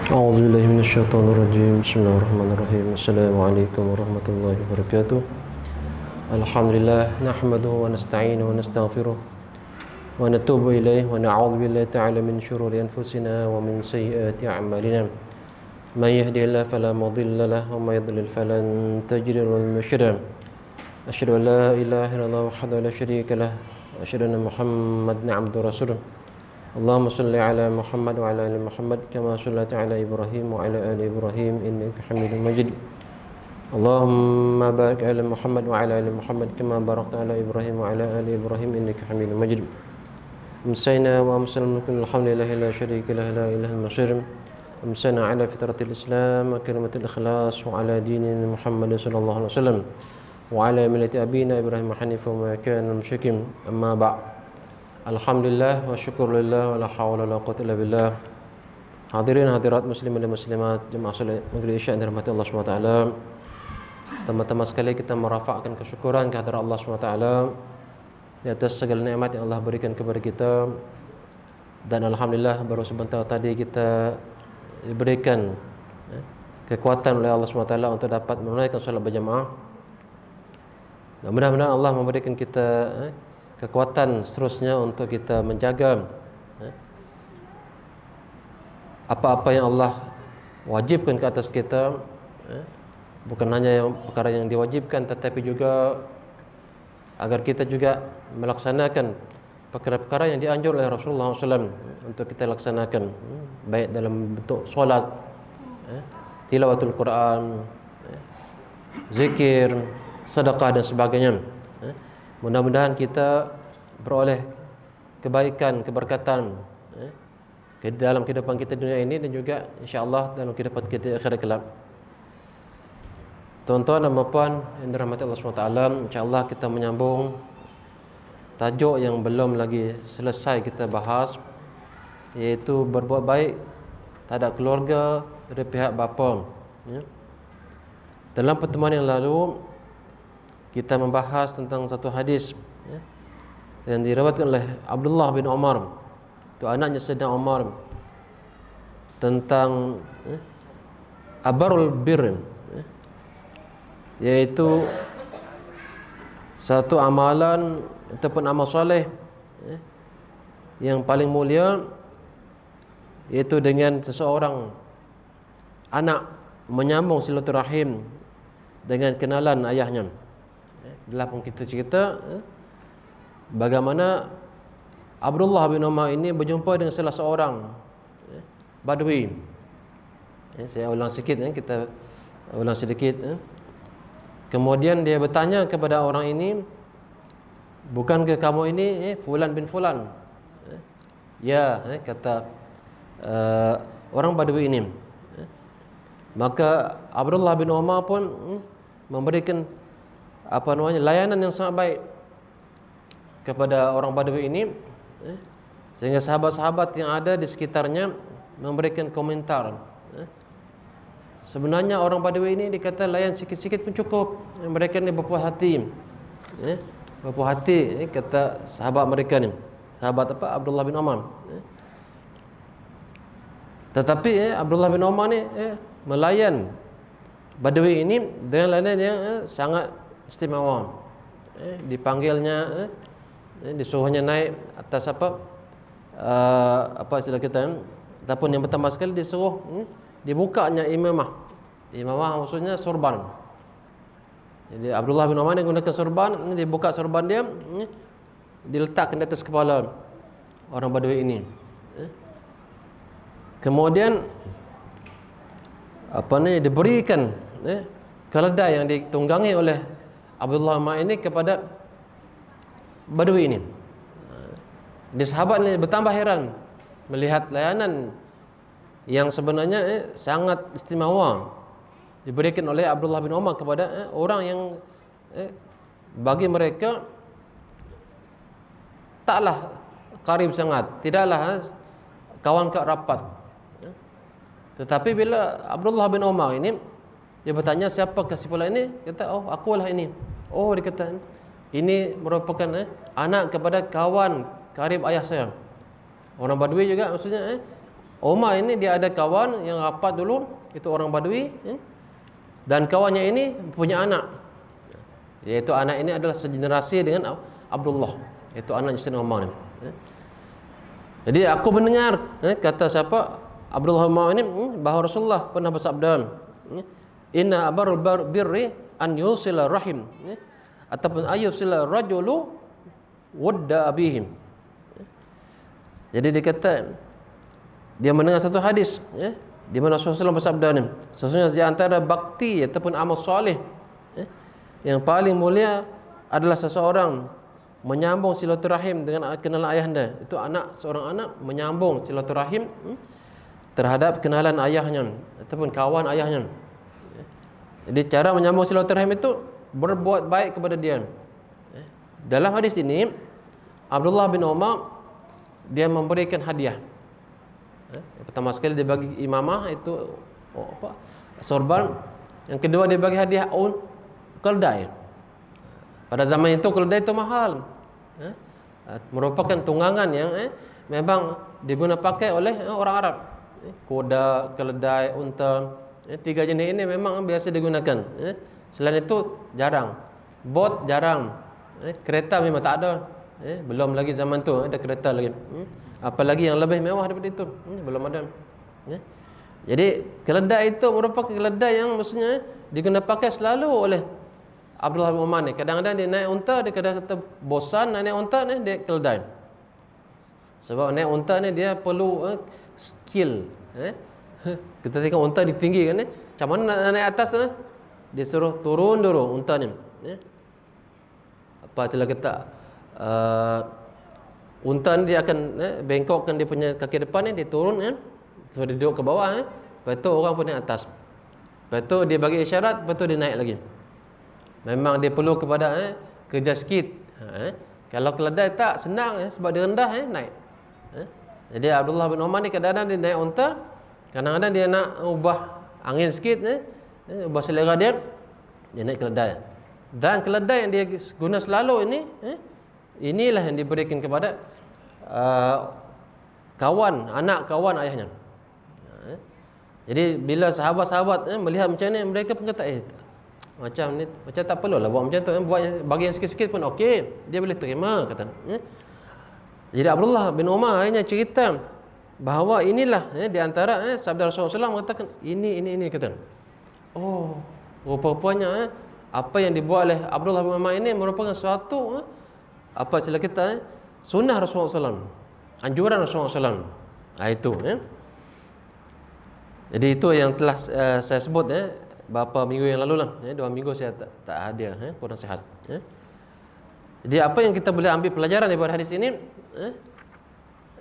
أعوذ بالله من الشيطان الرجيم. بسم الله الرحمن الرحيم. السلام عليكم ورحمة الله وبركاته. الحمد لله نحمده ونستعينه ونستغفره ونتوب إليه ونعوذ بالله تعالى من شرور أنفسنا ومن سيئات أعمالنا. من يهده الله فلا مضل له ومن يضلل فلن تجد له مرشدا. أشهد أن لا إله إلا الله وحده لا شريك له وأشهد أن محمدا عبده ورسوله. اللهم صل على محمد وعلى آل محمد كما صليت على إبراهيم وعلى آل إبراهيم إنك حميد مجيد. اللهم بارك على محمد وعلى آل محمد كما باركت على إبراهيم وعلى آل إبراهيم إنك حميد مجيد. أمسينا وأمسلم لكم الحمد لله لا شريك له لا إله إلا المصير. أمسينا على فطرة الإسلام وكلمة الإخلاص وعلى دين محمد صلى الله عليه وسلم وعلى ملة أبينا إبراهيم حنيفا وما كان مشركين. أما بعد. Alhamdulillah wa syukurillah wa la hawla wa la quwwata illa billah. Hadirin hadirat muslimin dan muslimat jemaah salat Maghrib Isya yang dirahmati Allah Subhanahu wa taala. Teman-teman sekalian, kita merafakkan kesyukuran kehadirat Allah Subhanahu wa taala di atas segala nikmat yang Allah berikan kepada kita. Dan alhamdulillah baru sebentar tadi kita diberikan kekuatan oleh Allah Subhanahu wa taala untuk dapat menunaikan solat berjamaah. Dan mudah-mudahan Allah memberikan kita kekuatan seterusnya untuk kita menjaga apa-apa yang Allah wajibkan ke atas kita, bukan hanya yang perkara yang diwajibkan, tetapi juga agar kita juga melaksanakan perkara-perkara yang dianjur oleh Rasulullah SAW untuk kita laksanakan, baik dalam bentuk solat, tilawatul Quran, zikir, sedekah dan sebagainya. Mudah-mudahan kita beroleh kebaikan, keberkatan dalam kehidupan kita dunia ini dan juga insya-Allah dalam kehidupan kita akhirat kelak. Tuan-tuan dan puan yang dirahmati Allah SWT, insya-Allah kita menyambung tajuk yang belum lagi selesai kita bahas, iaitu berbuat baik terhadap keluarga dari pihak bapa. Dalam pertemuan yang lalu kita membahas tentang satu hadis yang diriwayatkan oleh Abdullah bin Umar, itu anaknya Sayyidina Umar, tentang abarul bir, yaitu satu amalan ataupun amal soleh yang paling mulia, yaitu dengan seseorang anak menyambung silaturahim dengan kenalan ayahnya. Dalam kita cerita bagaimana Abdullah bin Umar ini berjumpa dengan salah seorang Badui. Saya ulang sikit, kita ulang sedikit. Kemudian dia bertanya kepada orang ini, bukankah kamu ini Fulan bin Fulan? Ya, kata orang Badui ini. Maka Abdullah bin Umar pun memberikan layanan yang sangat baik kepada orang Badui ini, sehingga sahabat-sahabat yang ada di sekitarnya memberikan komentar. Sebenarnya orang Badui ini dikata layan sikit-sikit pun cukup, mereka ni berpuas hati, berpuas hati, kata sahabat mereka ni, sahabat Abdullah bin Umar. Tetapi Abdullah bin Umar ni melayan Badui ini dengan layanan yang sangat istimewa. Dipanggilnya, disuruhnya naik atas apa istilah kita, ataupun yang pertama sekali disuruh dibukanya imamah. Imamah maksudnya sorban. Jadi Abdullah bin Umar yang gunakan sorban, dibuka sorban dia, diletakkan di atas kepala orang Badui ini. Kemudian diberikan keledai yang ditunggangi oleh Abdullah bin Umar ini kepada Badui ini. Di sahabat ini bertambah heran melihat layanan yang sebenarnya sangat istimewa diberikan oleh Abdullah bin Umar kepada orang yang bagi mereka taklah karib sangat, tidaklah kawan kat rapat. Tetapi bila Abdullah bin Umar ini dia bertanya, siapa si fulan ini? Kata, oh akulah ini. Oh, dia kata, ini merupakan anak kepada kawan karib ayah saya. Orang Badui juga maksudnya Umar ini dia ada kawan yang rapat dulu, itu orang Badui, dan kawannya ini punya anak, iaitu anak ini adalah segenerasi dengan Abdullah, itu anak Sayyidina Umar. Jadi aku mendengar kata siapa Abdullah Umar ini bahawa Rasulullah pernah bersabda, inna abarul birri an yusila rahim, ataupun ayusila rajulu wadda abihim. Jadi dia kata, dia mendengar satu hadis di mana Rasulullah bersabda ni, sesungguhnya di antara bakti ataupun amal soleh yang paling mulia adalah seseorang menyambung silaturahim dengan kenalan ayahanda. Itu seorang anak menyambung silaturahim terhadap kenalan ayahnya ataupun kawan ayahnya. Jadi cara menyambung silaturahim itu berbuat baik kepada dia. Dalam hadis ini Abdullah bin Umar dia memberikan hadiah. Pertama sekali dia bagi imamah itu sorban. Yang kedua dia bagi hadiah keledai. Pada zaman itu keledai itu mahal. Merupakan tunggangan yang memang digunakan pakai oleh orang Arab. Kuda, keledai, unta. Tiga jenis ini memang biasa digunakan. Selain itu jarang. Bot jarang. Kereta memang tak ada. Belum lagi zaman tu ada kereta lagi. Apalagi yang lebih mewah daripada itu belum ada. Jadi keledai itu merupakan keledai yang maksudnya digunakan pakai selalu oleh Abdullah bin Umar ni. Kadang-kadang dia naik unta, dia kadang kata bosan naik unta ni, dia keledai. Sebab naik unta ni dia perlu skill. Kita tengok unta di tinggi kan ni, macam mana nak naik atas tu? Dia suruh turun dulu unta ni. Apa itulah kata unta ni dia akan bengkokkan dia punya kaki depan ni, dia turun so dia duduk ke bawah lepas tu orang pun naik atas, lepas tu dia bagi isyarat, lepas tu dia naik lagi. Memang dia perlu kepada kerja sikit. Kalau keledai tak senang sebab dia rendah naik. Jadi Abdullah bin Umar ni kadang-kadang dia naik unta, kadang-kadang dia nak ubah angin sikit, ubah selera dia naik keledai. Dan keledai yang dia guna selalu ini inilah yang diberikan kepada anak kawan ayahnya. Jadi bila sahabat-sahabat melihat macam ni, mereka pun kata macam ni, macam tak perlulah buat macam tu, buat bagi yang sikit-sikit pun okey, dia boleh terima kata. Jadi Abdullah bin Umar hanya cerita bahawa inilah di antara sabda Rasulullah SAW mengatakan ini kata. Oh, rupa-rupanya apa yang dibuat oleh Abdullah bin Umar ini merupakan suatu apa istilah kita sunnah Rasulullah SAW, anjuran Rasulullah SAW. Itu jadi itu yang telah saya sebut beberapa minggu yang lalu lah. 2 minggu saya tak hadir kurang sihat. Jadi apa yang kita boleh ambil pelajaran daripada hadis ini,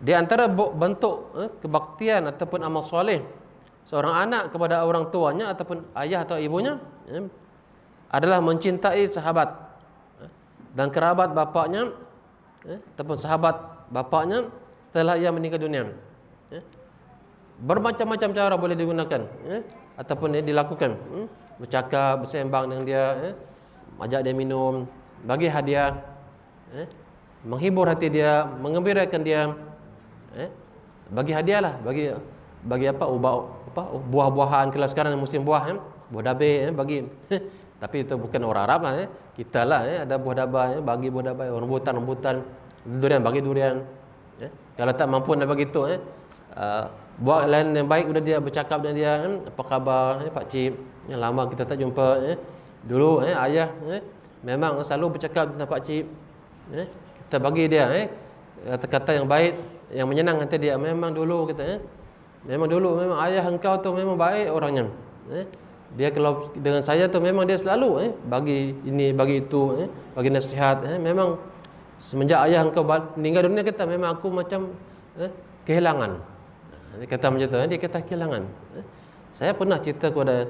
di antara bentuk kebaktian ataupun amal soleh seorang anak kepada orang tuanya ataupun ayah atau ibunya adalah mencintai sahabat dan kerabat bapaknya ataupun sahabat bapaknya telah ia meninggal dunia. Bermacam-macam cara boleh digunakan ataupun dilakukan. Bercakap, bersembang dengan dia, ajak dia minum, bagi hadiah, menghibur hati dia, mengembirakan dia, bagi hadiah lah, bagi apa buah-buahan. Kalau sekarang musim buah, buah dabe, bagi. Tapi itu bukan orang Arab lah, kita lah ada buah dabai, bagi buah dabai, rambutan, durian bagi durian. Kalau tak mampu nak bagi tu, buat lain yang baik, udah dia bercakap dengan dia, apa khabar pak cik, yang lama kita tak jumpa. Dulu ayah memang selalu bercakap tentang pak cik. Kita bagi dia kata-kata yang baik, yang menyenang hati dia. Memang dulu kita memang ayah engkau tu memang baik orangnya. Dia kalau dengan saya tu memang dia selalu bagi ini, bagi itu, bagi nasihat. Memang semenjak ayah engkau meninggal dunia, kata memang aku macam kehilangan. Dia kata macam tu, dia kata kehilangan. Saya pernah cerita kepada,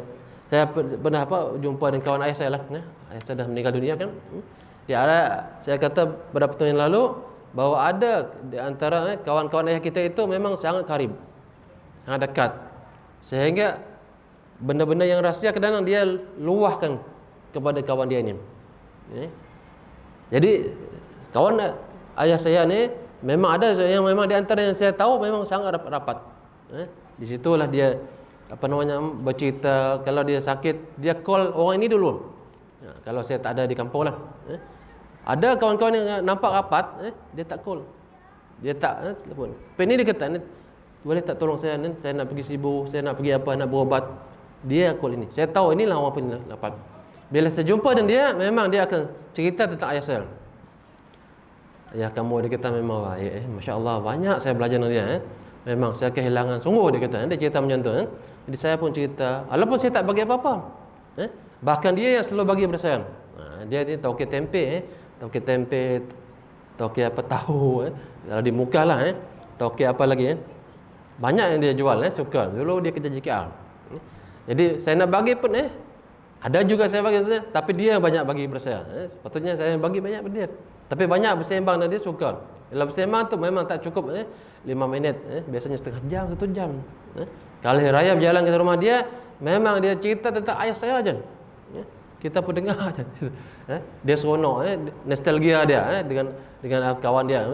saya pernah jumpa dengan kawan ayah saya lah. Ayah saya dah meninggal dunia kan. Saya kata beberapa tahun yang lalu bahawa ada di antara kawan-kawan ayah kita itu memang sangat karib, sangat dekat, sehingga benda-benda yang rahsia kadang-kadang dia luahkan kepada kawan dia ni. Jadi kawan ayah saya ni memang ada yang memang di antara yang saya tahu memang sangat rapat. Di situlah dia bercerita kalau dia sakit, dia call orang ini dulu. Kalau saya tak ada di kampung lah. Ada kawan-kawan yang nampak rapat, dia tak call. Dia tak telefon. Ini dia kata, boleh tak tolong saya ni, saya nak pergi Sibu, saya nak pergi nak berubat. Dia call ini. Saya tahu inilah orang pendapat. Bila saya jumpa dengan dia, memang dia akan cerita tentang ayah saya. Ayah kamu, dia kata memang baik. Masya-Allah, banyak saya belajar dengan dia. Memang saya kehilangan sungguh, dia kata. Dia cerita macam tu. Jadi saya pun cerita, walaupun saya tak bagi apa-apa. Bahkan dia yang selalu bagi kepada saya. Dia ni tauke tempe, tauke tempe, tauke apa tahu. Kalau di muka lah. Tauke apa lagi. Banyak yang dia jual, suka. Dulu dia kerja JKR. Jadi saya nak bagi pun ada juga saya bagi, tapi dia banyak bagi kepada saya. Sepatutnya saya bagi banyak kepada dia. Tapi banyak bersembang dan dia suka. Kalau bersembang tu memang tak cukup 5 minit, biasanya setengah jam, 1 jam. Kalau hari raya berjalan ke rumah dia, memang dia cerita tentang ayah saya aja. Kita pun dengar aja. Dia seronok, nostalgia dia dengan kawan dia.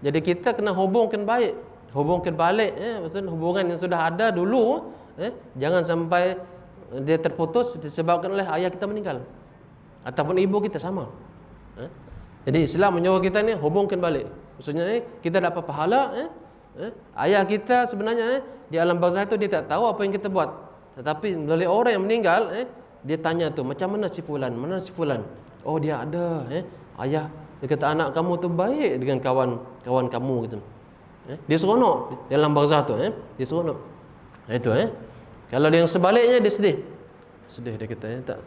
Jadi kita kena hubungkan baik, hubungkan balik, maksudnya hubungan yang sudah ada dulu, jangan sampai dia terputus disebabkan oleh ayah kita meninggal ataupun ibu kita sama. Jadi Islam menyuruh kita ni hubungkan balik. Maksudnya kita dapat pahala. Ayah kita sebenarnya di alam barzakh itu dia tak tahu apa yang kita buat. Tetapi melalui orang yang meninggal, dia tanya tu, macam mana si fulan? Mana si fulan? Oh, dia ada. Ayah, dia kata anak kamu tu baik dengan kawan kamu gitu. Dia seronok di alam barzakh tu. Dia seronok. Itu Kalau dia yang sebaliknya, dia sedih. Sedih dia kata, tak.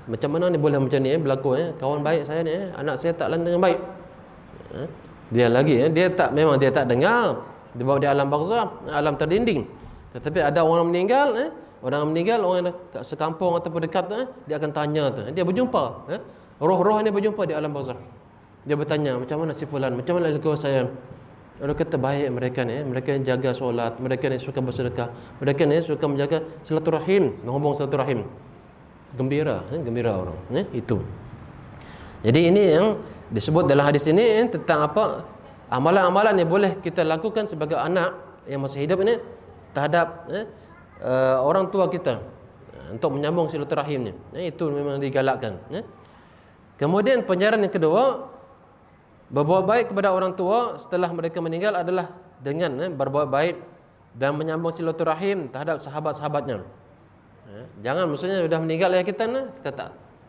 Macam mana ni boleh macam ni berlaku kawan baik saya ni anak saya tak lain dengan baik. Dia lagi dia tak, memang dia tak dengar, dia bawa di alam barzakh, alam terdinding. Tetapi ada orang meninggal, orang kat sekampung ataupun dekat dia akan tanya tu, dia berjumpa, roh-roh ni berjumpa di alam barzakh. Dia bertanya, macam mana si fulan, macam mana keluarga saya? Dia kata baik mereka ni, mereka yang jaga solat, mereka ni suka bersedekah, mereka ni suka menjaga silaturahim, menghubung silaturahim. Gembira orang, itu. Jadi ini yang disebut dalam hadis ini tentang apa amalan-amalan yang boleh kita lakukan sebagai anak yang masih hidup ini terhadap orang tua kita untuk menyambung silaturahim ni. Itu memang digalakkan. Kemudian penjarahan yang kedua, berbuat baik kepada orang tua setelah mereka meninggal adalah dengan berbuat baik dan menyambung silaturahim terhadap sahabat-sahabatnya. Jangan maksudnya sudah meninggal ayah kita kita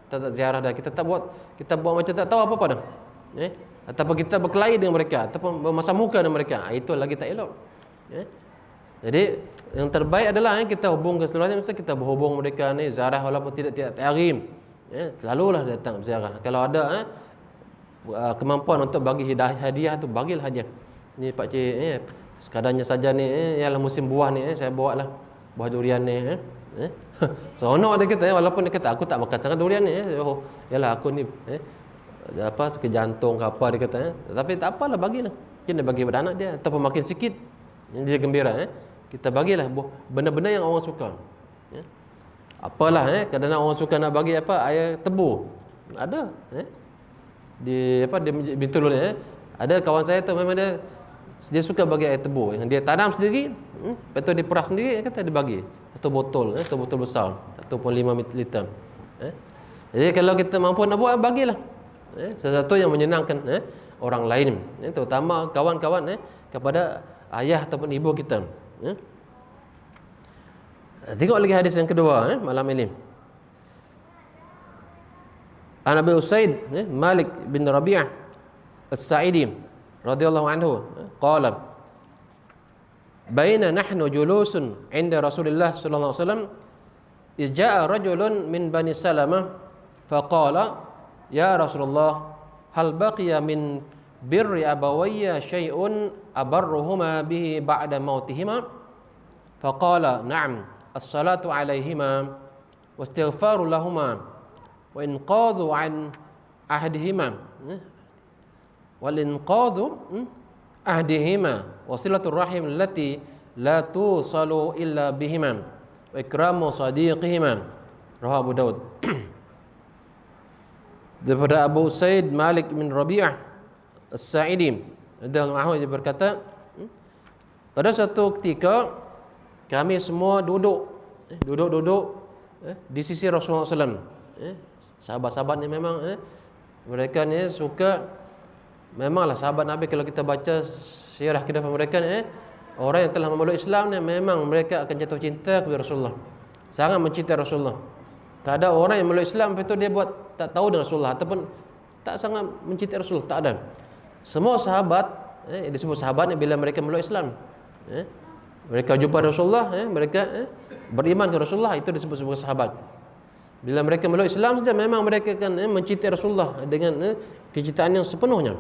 tak ziarah dah, kita buat macam tak tahu apa-apa dah. Ataupun kita berkelahi dengan mereka ataupun bermasam muka dengan mereka, itu lagi tak elok. Jadi yang terbaik adalah kita hubung ke seluruhnya, mesti kita berhubung mereka ni, ziarah walaupun tidak tahrim. Selalulah datang ziarah. Kalau ada kemampuan untuk bagi hadiah tu, bagilah hadiah. Ni pak cik sekadarnya saja ni ialah musim buah ni, saya bawa lah buah durian ni. Seronok dia kata, walaupun dia kata aku tak makan sangat durian ni, yalah aku ni sakit jantung ke apa dia kata, tapi tak apalah, bagilah. Kita bagi pada anak dia ataupun makin sikit dia gembira, kita bagilah benda-benda yang orang suka. Apalah kadang-kadang orang suka nak bagi air tebu. Ada di Bintulu ni ada kawan saya tu, memang dia suka bagi air tebu yang dia tanam sendiri, lepas tu dia perah sendiri, kata dia bagi satu botol besar 1.5 liter. Jadi kalau kita mampu nak buat, bagilah. Sesuatu yang menyenangkan orang lain, terutama kawan-kawan kepada ayah ataupun ibu kita. Tengok lagi hadis yang kedua malam ini. An Abi Usaid Malik bin Rabi'ah As-Sa'idi radhiyallahu anhu qala baina nahnu julusun 'inda Rasulillah sallallahu alaihi wasallam ja'a rajulun min Bani Salamah faqala ya Rasulullah hal baqiya min birri abawayya syai'un abarruhuma bihi ba'da mautihima faqala na'am as-salatu 'alaihima wastighfaru lahumā wa inqadhu 'an ahdihima wal inqadhu ahdihima wasilatur rahim allati la tusalu illa bihima wa ikramu sadiqihima rawahu Abu Daud. Daripada Abu Usaid Malik bin Rabi'ah As-Sa'idi radhiyallahu anhu, dia berkata Pada suatu ketika kami semua duduk di sisi Rasulullah SAW. Sahabat-sahabat ni memang mereka ni suka, memanglah sahabat Nabi. Kalau kita baca sirah kehidupan mereka ni, orang yang telah memeluk Islam ni memang mereka akan jatuh cinta kepada Rasulullah, sangat mencintai Rasulullah. Tak ada orang yang memeluk Islam lepas tu dia buat tak tahu dengan Rasulullah ataupun tak sangat mencintai Rasulullah, tak ada. Semua sahabat disebut sahabat ni bila mereka memeluk Islam. Mereka jumpa Rasulullah, mereka beriman kepada Rasulullah, itu disebut sebagai sahabat. Bila mereka memeluk Islam saja memang mereka akan mencintai Rasulullah dengan kecintaan yang sepenuhnya.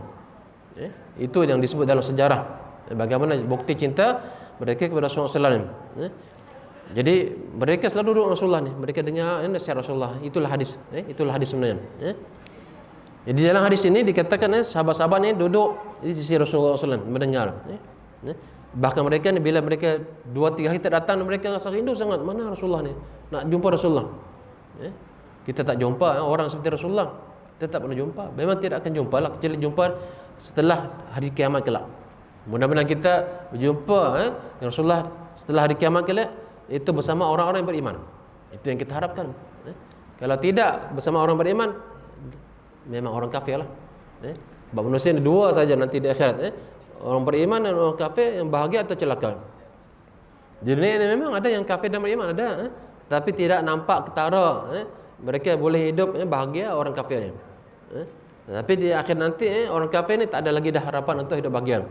Itu yang disebut dalam sejarah bagaimana bukti cinta mereka kepada Rasulullah SAW. Jadi mereka selalu duduk Rasulullah ni, mereka dengar nasihat Rasulullah. Itulah hadis. Itulah hadis sebenarnya. Jadi dalam hadis ini dikatakan sahabat-sahabat ni duduk di sisi Rasulullah SAW mendengar. Bahkan mereka ni bila mereka 2-3 hari tak datang, mereka rasa rindu sangat. Mana Rasulullah ni? Nak jumpa Rasulullah. Kita tak jumpa orang seperti Rasulullah. Kita tak pernah jumpa. Memang tidak akan jumpa lah, kecuali jumpa setelah hari kiamat kelak. Mudah-mudahan kita berjumpa dengan Rasulullah setelah hari kiamat kelak, itu bersama orang-orang yang beriman. Itu yang kita harapkan. Kalau tidak bersama orang beriman, memang orang kafir lah. Sebab manusia ni dua saja nanti di akhirat. Orang beriman dan orang kafir, yang bahagia atau celaka. Di dunia ini memang ada yang kafir dan beriman, ada. Tapi tidak nampak ketara. Mereka boleh hidup bahagia orang kafirnya. Tapi di akhir nanti orang kafir ni tak ada lagi dah harapan untuk hidup bahagia.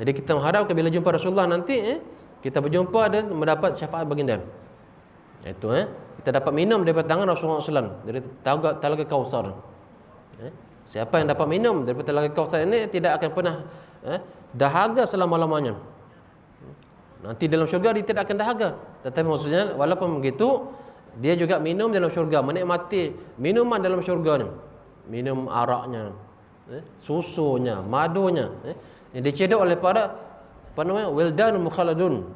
Jadi kita mengharap bila jumpa Rasulullah nanti kita berjumpa dan mendapat syafaat baginda. Itu kita dapat minum daripada tangan Rasulullah SAW dari Telaga Kausar. Siapa yang dapat minum daripada Telaga Kausar ini tidak akan pernah dahaga selama-lamanya. Nanti dalam syurga dia tidak akan dahaga. Tetapi maksudnya walaupun begitu, dia juga minum dalam syurga, menikmati minuman dalam syurga ni. Minum araknya, susunya, madunya, yang dicedok oleh para wildan mukhalladun.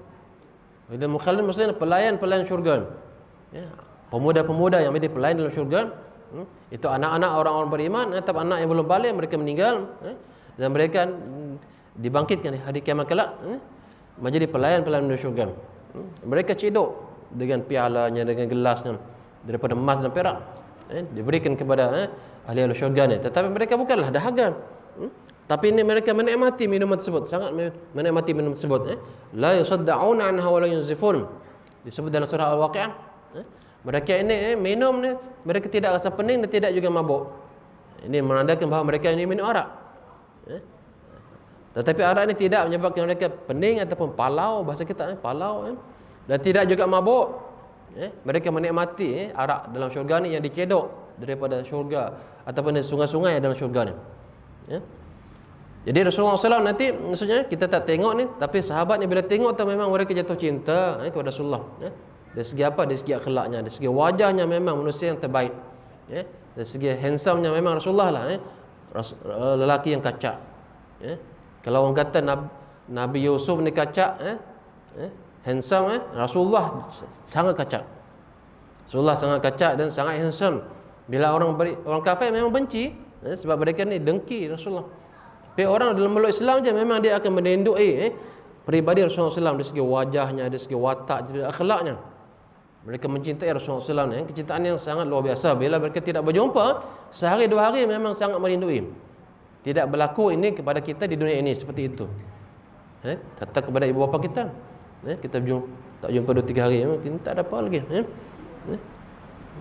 Wildan mukhalladun maksudnya pelayan-pelayan syurga. Pemuda-pemuda yang menjadi pelayan dalam syurga. Itu anak-anak orang-orang beriman atau anak yang belum balik, mereka meninggal dan mereka dibangkitkan di hari kiamat kelak menjadi pelayan-pelayan dalam syurga. Mereka cedok dengan pialanya, dengan gelasnya daripada emas dan perak, diberikan kepada ahli syurga ni. Tetapi mereka bukanlah dahaga. Tapi ini mereka menikmati minuman tersebut, sangat menikmati minuman tersebut. La yusaddauna anha wa la yunzifun. Disebut dalam surah Al-Waqiah. Mereka ini minum ni, mereka tidak rasa pening dan tidak juga mabuk. Ini menandakan bahawa mereka ini minum arak. Tetapi arak ini tidak menyebabkan mereka pening ataupun palau, bahasa kita palau, dan tidak juga mabuk. Mereka menikmati arak dalam syurga ni yang dicedok daripada syurga ataupun dari sungai-sungai dalam syurga ni. Jadi Rasulullah SAW nanti, maksudnya kita tak tengok ni, tapi sahabat ni bila tengok tu memang mereka jatuh cinta kepada Rasulullah. Dari segi apa? Dari segi akhlaknya, dari segi wajahnya memang manusia yang terbaik. Dari segi handsome-nya memang Rasulullah lah, lelaki yang kacak. Kalau orang kata Nabi Yusuf ni kacak, handsome, Rasulullah sangat kacak. Rasulullah sangat kacak dan sangat handsome. Bila orang kafir memang benci, sebab mereka ni dengki Rasulullah. Tapi orang dalam meluk Islam je memang dia akan menindui peribadi Rasulullah SAW dari segi wajahnya, dari segi watak, dari akhlaknya. Mereka mencintai Rasulullah SAW, kecintaan yang sangat luar biasa. Bila mereka tidak berjumpa, sehari 2 hari memang sangat merindui. Tidak berlaku ini kepada kita di dunia ini seperti itu. Kata kepada ibu bapa kita, kita tak jumpa 2-3 hari, mungkin tak ada apa lagi.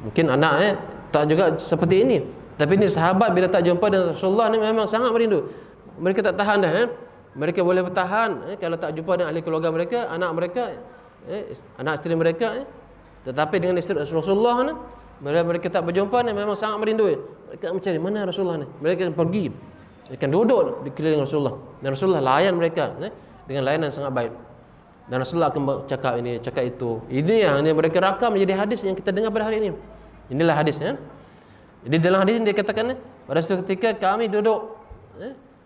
Mungkin anak tak juga seperti ini. Tapi ini sahabat bila tak jumpa dengan Rasulullah ni memang sangat merindu. Mereka tak tahan dah. Mereka boleh bertahan kalau tak jumpa dengan ahli keluarga mereka, anak mereka, anak isteri mereka. Tetapi dengan isteri Rasulullah ni, bila mereka tak berjumpa ni memang sangat merindui. Mereka mencari mana Rasulullah ni. Mereka pergi, mereka duduk di keliling Rasulullah. Dan Rasulullah layan mereka dengan layanan sangat baik. Dan Rasulullah akan cakap ini, cakap itu. Ini yang mereka rakam menjadi hadis yang kita dengar pada hari ini. Inilah hadisnya. Jadi dalam hadis ini dia katakan, pada suatu ketika kami duduk,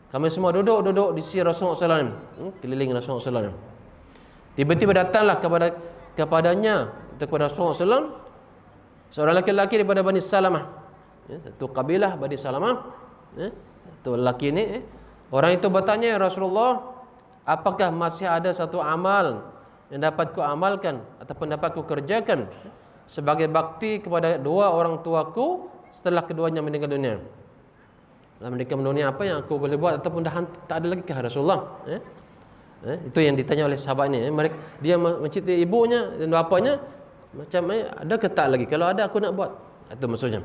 kami semua duduk di sisi Rasulullah SAW, keliling Rasulullah SAW. Tiba-tiba datanglah kepadanya, kepada Rasulullah SAW, seorang lelaki daripada Bani Salamah, satu kabilah Bani Salamah. Itu lelaki ini, orang itu bertanya, ya Rasulullah, apakah masih ada satu amal yang dapat ku amalkan ataupun dapat ku kerjakan sebagai bakti kepada dua orang tuaku setelah keduanya meninggal dunia. Dalam mereka mendunia, apa yang aku boleh buat ataupun dah tak ada lagi ke Rasulullah? Itu yang ditanya oleh sahabat ini. Dia mencintai ibunya dan bapanya, macam ada ke tak lagi? Kalau ada, aku nak buat. Itu maksudnya.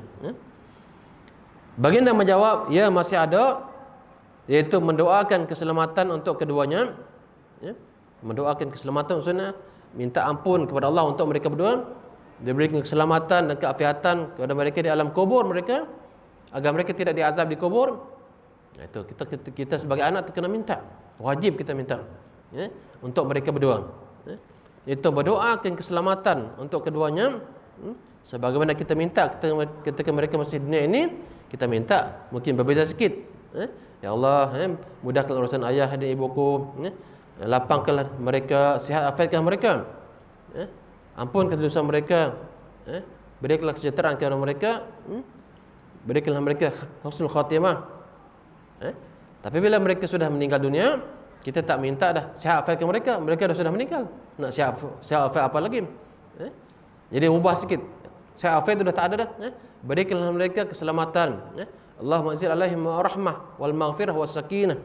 Baginda menjawab, ya masih ada, iaitu mendoakan keselamatan untuk keduanya. Mendoakan keselamatan maksudnya minta ampun kepada Allah untuk mereka berdua, diberikan keselamatan dan keafiatan kepada mereka di alam kubur mereka, agar mereka tidak diazab di kubur. Itu kita sebagai anak kena minta, wajib kita minta untuk mereka berdua. Itu berdoakan keselamatan untuk keduanya, sebagaimana kita minta ketika mereka masih dunia ini. Kita minta mungkin berbeza sikit. Ya Allah, mudahkan urusan ayah dan ibuku, lapangkanlah mereka, sihat afiatkan mereka, ampunkan dosa mereka, berikanlah kesejahteraan kepada mereka, berikanlah mereka husnul khatimah. Tapi bila mereka sudah meninggal dunia, kita tak minta dah sihat afiatkan mereka, mereka sudah meninggal. Nak sihat afiat apa lagi? Jadi ubah sikit. Sihat afiat sudah tak ada dah. Berikanlah mereka keselamatan. Allahumma anzil alaihim rahmah wal maghfirah was sakinah.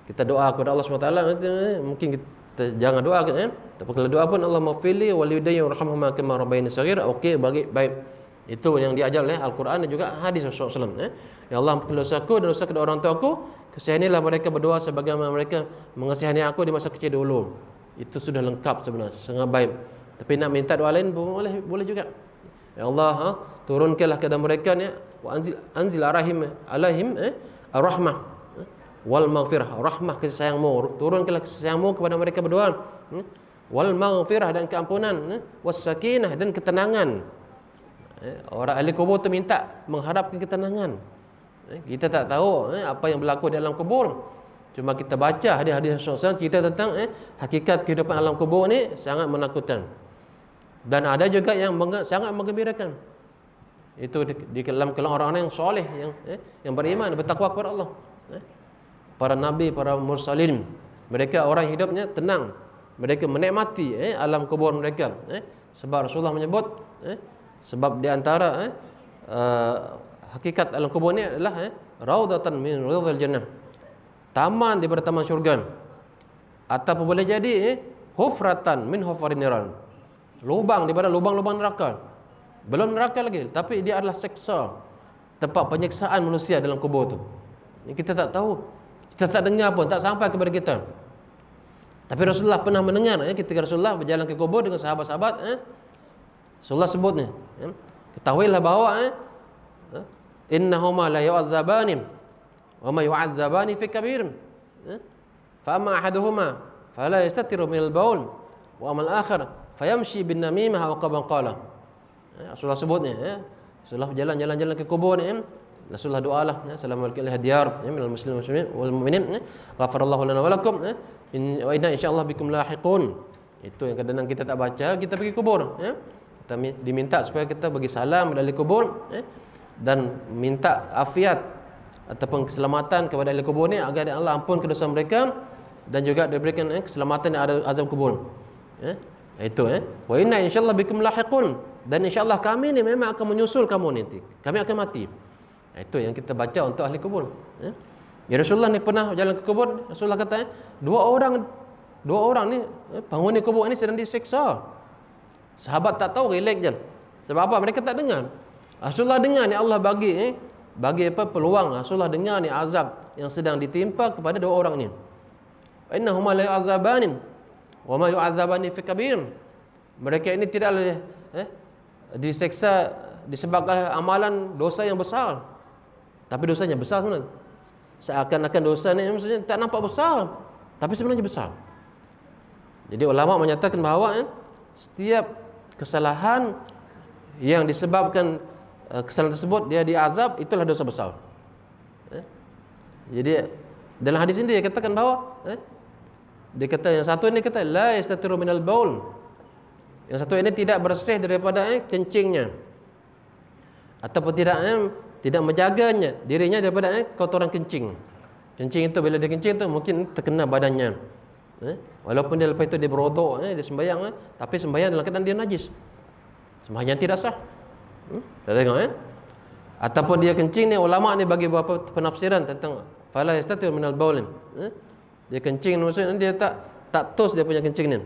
Kita doa kepada Allah SWT, mungkin kita jangan doa tapi kalau doa pun Allahumma fili walidayya warhamhuma kama rabbayani shaghira. Okey, baik. Itu yang diajar oleh Al-Quran dan juga hadis Rasulullah SAW. Ya Allah, ampuni dosaku dan dosa kedua orang tuaku, kasihanilah mereka berdua sebagaimana mereka mengasihani aku di masa kecil dulu. Itu sudah lengkap sebenarnya, sangat baik. Tapi nak minta doa lain boleh juga. Ya Allah, turunkanlah kepada mereka ni wa anzil alaihim ar-rahmah wal maghfirah. Rahmah, kasih sayangmu, turunkanlah kasih sayangmu kepada mereka berdua. Wal maghfirah, dan keampunan, was sakinah, dan ketenangan. Orang ahli kubur tu minta mengharapkan ketenangan. Kita tak tahu apa yang berlaku di alam kubur. Cuma kita baca hadis-hadis Rasulullah kita tentang hakikat kehidupan alam kubur ni sangat menakutkan. Dan ada juga yang sangat menggembirakan. Itu di dalam kalangan orang-orang yang soleh, yang beriman, bertakwa kepada Allah. Para nabi, para mursalin, mereka orang hidupnya tenang. Mereka menikmati alam kubur mereka. Sebab Rasulullah menyebut, sebab di antara hakikat alam kubur ni adalah raudatan min riyadhil jannah, taman daripada taman syurga, ataupun boleh jadi hufratan min hufarin niran, lubang daripada lubang-lubang neraka. Belum neraka lagi, tapi dia adalah seksa, tempat penyiksaan manusia dalam kubur tu. Kita tak tahu, kita tak dengar pun, tak sampai kepada kita. Tapi Rasulullah pernah mendengar ketika Rasulullah berjalan ke kubur dengan sahabat-sahabat, Rasulullah sebut ni, ketahuilah bahawa innahuma la yu'adzabani wa ma yu'adzabani fi kabir, fa amma ahaduhuma fala yastatiru min al-baul wa amma al-akhar fayamshi bin namimah wa qala. Rasulullah sebut ni, Rasulullah jalan-jalan ke kubur ni, Rasulullah doalah, assalamualaikum diyar minal muslimin wal mu'minin, ghafarallahu lana wa lakum, wa inna insyaallah bikum lahiqun. Itu yang kadang-kadang kita tak baca, kita pergi kubur, kita diminta supaya kita bagi salam dari kubur, dan minta afiat ataupun keselamatan kepada ahli kubur ni agar Allah ampunkan dosa mereka dan juga diberikan keselamatan dari azab kubur. Itu wa inna insyaallah bikum lahiqun, dan insyaallah kami ni memang akan menyusul kamu nanti. Kami akan mati. Itu yang kita baca untuk ahli kubur. Ya, Rasulullah ni pernah jalan ke kubur, Rasulullah kata dua orang ni penghuni kubur ni sedang disiksa. Sahabat tak tahu, relax je. Sebab apa? Mereka tak dengar. Rasulullah dengar ni Allah bagi peluang. Rasulullah dengar ni azab yang sedang ditimpa kepada dua orang ni. Innahuma la yu'adzabani wa ma yu'adzabani fi kabir. Mereka ini tidaklah diseksa disebabkan amalan dosa yang besar. Tapi dosanya besar sebenarnya. Seakan-akan dosa ni maksudnya tak nampak besar, tapi sebenarnya besar. Jadi ulama menyatakan bahawa setiap kesalahan yang disebabkan kesalahan tersebut dia diazab, itulah dosa besar. Jadi dalam hadis ini dia katakan bahawa dia kata yang satu ini kata la yastatiru minal baul, yang satu ini tidak bersih daripada kencingnya, ataupun tidak menjaganya dirinya daripada kotoran kencing. Kencing itu bila dia kencing tu mungkin terkena badannya. Walaupun dia lepas itu dia berodok, dia sembahyang, tapi sembahyang dalam keadaan dia najis. Sembahyang tidak sah. Tak tengok Ataupun dia kencing ni, ulama ni bagi beberapa penafsiran tentang fala yastati'u minal baul. Dia kencing maksudnya dia tak tos dia punya kencing ni.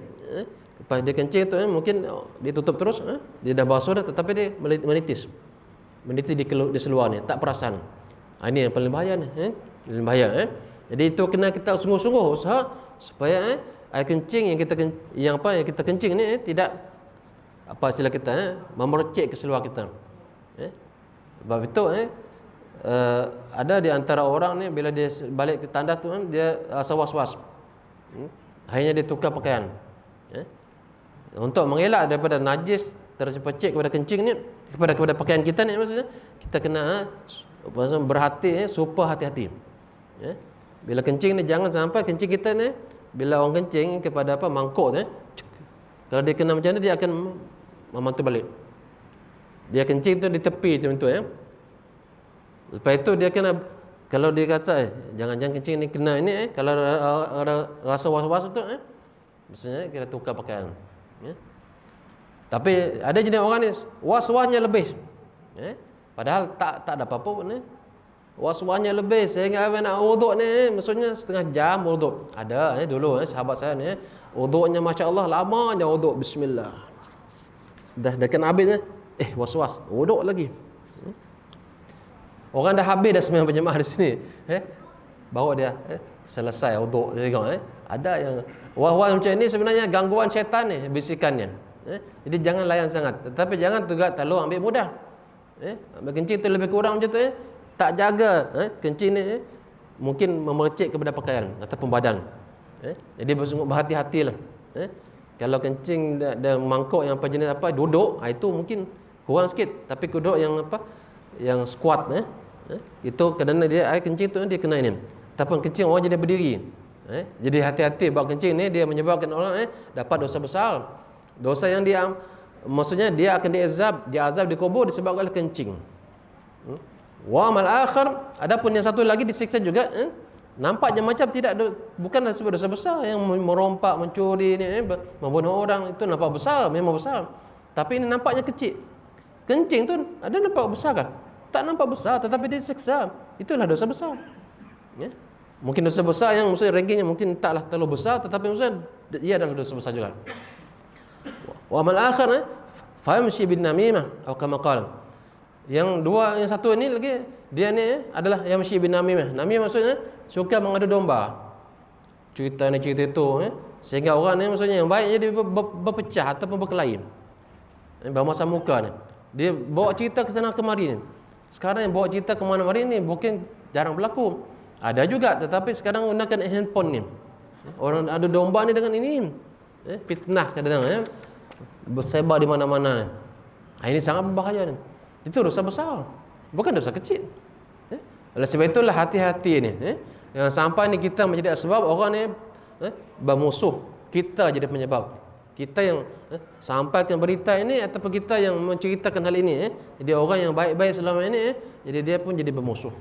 Lepas dia kencing tu mungkin dia tutup terus, dia dah basuh dah tetapi dia menitis. Menitis di seluar ni, tak perasan. Ini yang paling bahaya ni, paling bahaya. Jadi itu kena kita sungguh-sungguh usaha supaya air kencing yang kita kencing ni tidak apa istilah kita memercik ke seluar kita. Sebab itu ada di antara orang ni bila dia balik ke tandas tu dia rasa was-was. Akhirnya dia tukar pakaian. Untuk mengelak daripada najis terpercik kepada kencing ni, kepada pakaian kita ni, maksudnya kita kena berhati, super hati-hati. Bila kencing ni jangan sampai kencing kita ni, bila orang kencing kepada mangkuk tu, kalau dia kena macam ni dia akan memantul balik. Dia kencing tu di tepi macam tu Lepas itu dia kena, kalau dia kata jangan kencing ni kena ini kalau ada rasa was-was tu maksudnya kita tukar pakaian. Tapi ada jenis orang ni was-wasnya lebih. Padahal tak ada apa-apa pun was-wasnya lebih sehingga nak wuduk ni maksudnya setengah jam wuduk. Ada dulu sahabat saya ni wuduknya masya-Allah lama je wuduk, bismillah. Dah kena habis was-was wuduk lagi. Orang dah habis dah sembahyang berjemaah di sini, bawa dia selesai wuduk dia tengok ada yang was-was macam ni sebenarnya gangguan syaitan ni bisikannya. Jadi jangan layan sangat, tetapi jangan juga terlalu ambil mudah. Ambil kencing tu lebih kurang macam tu tak jaga kencing ni mungkin memercik kepada pakaian ataupun badan. Jadi berhati-hatilah. Kalau kencing dan mangkuk yang apa jenis apa duduk, itu mungkin kurang sikit, tapi duduk yang yang squat itu kerana dia air kencing tu dia kena ini. Ataupun kencing orang jadi berdiri. Jadi hati-hati buat kencing ni, dia menyebabkan orang dapat dosa besar. Dosa yang dia maksudnya dia akan diazab di kubur disebabkan oleh kencing. Wa mal akhir, adapun yang satu lagi disiksa juga nampaknya macam bukan sebab dosa besar yang merompak, mencuri ni, membunuh orang itu nampak besar, memang besar. Tapi ini nampaknya kecil. Kencing tu ada nampak besar kan? Tak nampak besar tetapi dia siksa. Itulah dosa besar. Mungkin dosa besar yang maksudnya rankingnya mungkin taklah terlalu besar tetapi maksudnya ia adalah dosa besar juga. Wa mal akhir famshi bin namimah atau kama qala. Yang satu ini lagi dia ni adalah yang yamshi bin namimah. Namimah maksudnya suka mengadu domba. Cerita ni cerita itu sehingga orang ni maksudnya yang baik jadi berpecah ataupun berkelahi. Bermasa muka ni. Dia bawa cerita ke sana kemari ni. Sekarang yang bawa cerita ke mana-mana ni bukan jarang berlaku. Ada juga tetapi sekarang gunakan handphone ni. Orang adu domba ni dengan ini. Fitnah kadang-kadang bersebar di mana-mana ni. Ini sangat berbahaya ni. Itu dosa besar. Bukan dosa kecil. Oleh sebab itulah hati-hati ni. Yang sampai ni kita menjadi sebab orang ni bermusuh. Kita jadi penyebab. Kita yang sampaikan berita ini ataupun kita yang menceritakan hal ini jadi orang yang baik-baik selama ini jadi dia pun jadi bermusuh.